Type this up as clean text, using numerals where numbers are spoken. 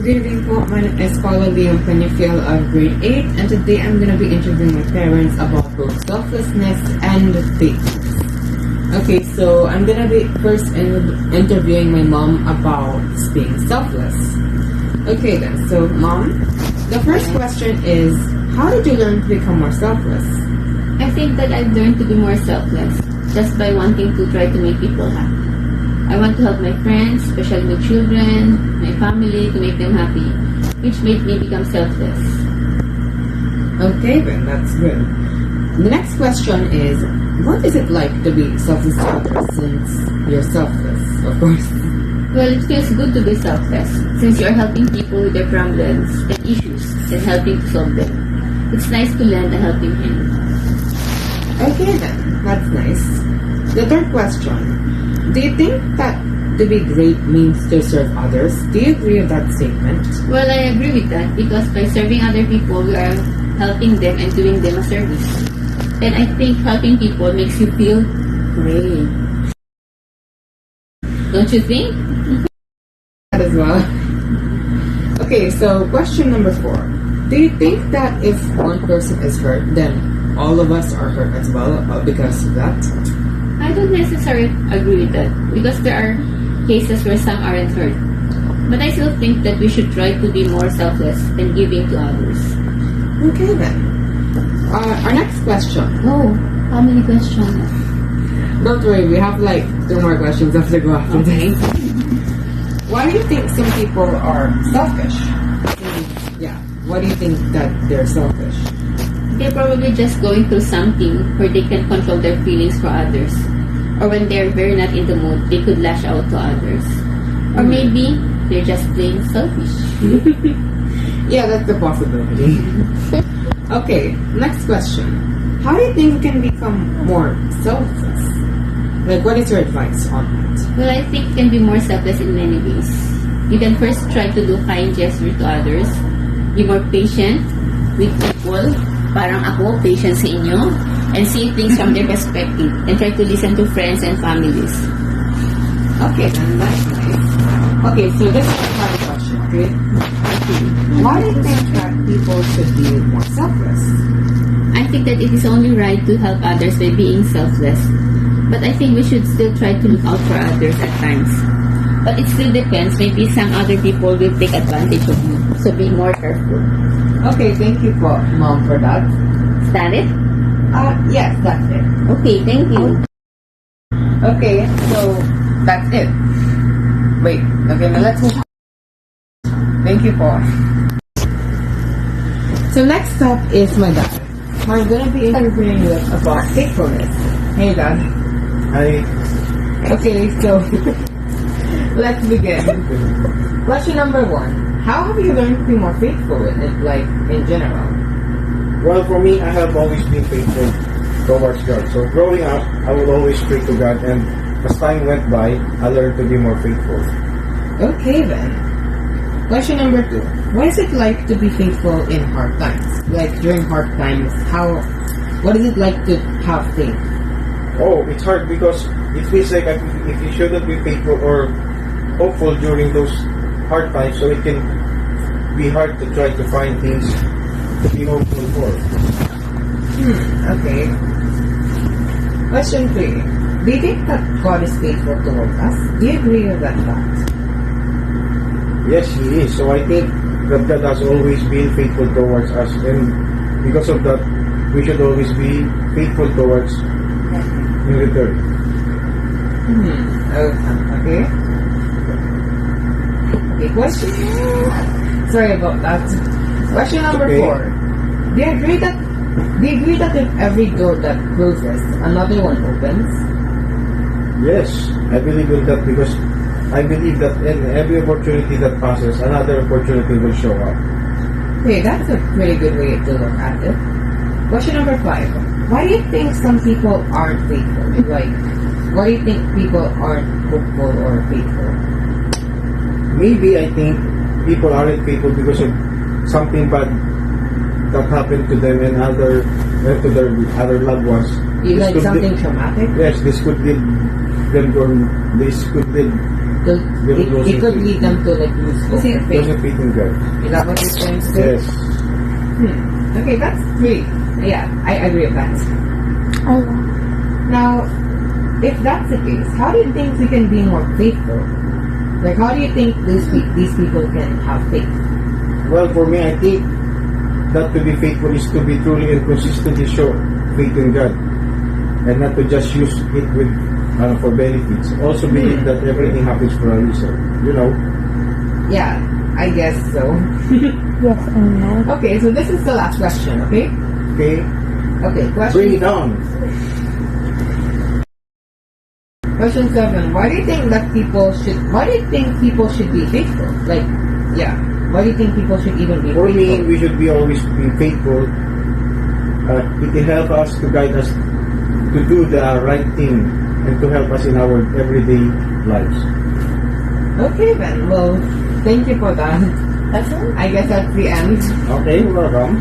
Good evening po. My name is Paula Leon Peñafiel of grade 8, and today I'm going to be interviewing my parents about both selflessness and faithfulness. Okay, so I'm going to be first interviewing my mom about being selfless. Okay then, so mom, the first question is, how did you learn to become more selfless? I think that I've learned to be more selfless just by wanting to try to make people happy. I want to help my friends, especially my children, my family, to make them happy, which made me become selfless. Okay then, that's good. The next question is, what is it like to be selfless to others since you're selfless, of course? Well, it feels good to be selfless since you're helping people with their problems and issues and helping to solve them. It's nice to lend a helping hand. Okay then, that's nice. The third question, do you think that to be great means to serve others? Do you agree with that statement? Well, I agree with that because by serving other people, we are helping them and doing them a service. And I think helping people makes you feel great. Don't you think? That as well. Okay, so question number 4. Do you think that if one person is hurt, then all of us are hurt as well because of that? I don't necessarily agree with that because there are cases where some aren't hurt. But I still think that we should try to be more selfless and giving to others. Okay then. Our next question. Oh, how many questions? Don't worry, we have like 2 more questions after go after Okay. this. Why do you think some people are selfish? Yeah. Why do you think that they're selfish? They're probably just going through something where they can control their feelings for others. Or when they're very not in the mood, they could lash out to others. Or maybe they're just plain selfish. Yeah, that's a possibility. Okay, next question. How do you think we can become more selfless? Like, what is your advice on that? Well, I think you can be more selfless in many ways. You can first try to do kind gestures to others. Be more patient with people. Parang ako, patient sa inyo. And see things from their perspective. And try to listen to friends and families. Okay, then that's nice. Okay, so this is another question, okay? Why do you think that people should be more selfless? I think that it is only right to help others by being selfless. But I think we should still try to look out for others at times. But it still depends. Maybe some other people will take advantage of you. So be more careful. Okay, thank you po, mom, for that. Is that it? Yes, that's it. Okay, thank you. Okay, so that's it. Wait, okay, now let's move on. Thank you po. So next up is my dad. I'm gonna be interviewing you about faithfulness. Hey, Dad. Hi. Okay, so let's begin. Question number 1. How have you learned to be more faithful in it, like in general? Well, for me, I have always been faithful towards God. So growing up, I would always pray to God, and as time went by, I learned to be more faithful. Okay then. Question number 2. What is it like to be faithful in hard times? Like during hard times, what is it like to have faith? Oh, it's hard because it feels like if you shouldn't be faithful or hopeful during those hard times, so it can be hard to try to find things to be hopeful for. Okay. Question 3. Do you think that God is faithful towards us? Do you agree with that fact? Yes, He is. So I think that God has always been faithful towards us, and because of that, we should always be faithful towards in return. Okay. Okay, question. Sorry about that. Question number Okay. 4. Do you agree that with every door that closes, another one opens? Yes, I believe in that because I believe that in every opportunity that passes, another opportunity will show up. Okay, that's a pretty good way to look at it. Question number 5. Why do you think some people aren't faithful? Like, why do you think people aren't hopeful or faithful? Maybe I think people aren't faithful because of something bad that happened to them and to their other loved ones. You This like could something lead- traumatic? Yes, this could lead them to it could lead them to like lose hope or faith. Doesn't faith in God. Is that what you're saying? Stu? Yes. Okay, that's great. Yeah, I agree with that. Now, if that's the case, how do you think we can be more faithful? Like, how do you think these people can have faith? Well, for me, I think that to be faithful is to be truly and consistently show faith in God, and not to just use it with for benefits. Also believe that everything happens for a reason. You know. Yeah, I guess so. Yes, I know. Okay, so this is the last question. Okay. Okay. Okay. Bring it on. Question 7. Why do you think people should be faithful? Like, yeah. Why do you think people should even be For faithful? me, we should be always be faithful. It will help us to guide us to do the right thing and to help us in our everyday lives. Okay then. Well, thank you for that. That's all. I guess that's the end. Okay, welcome.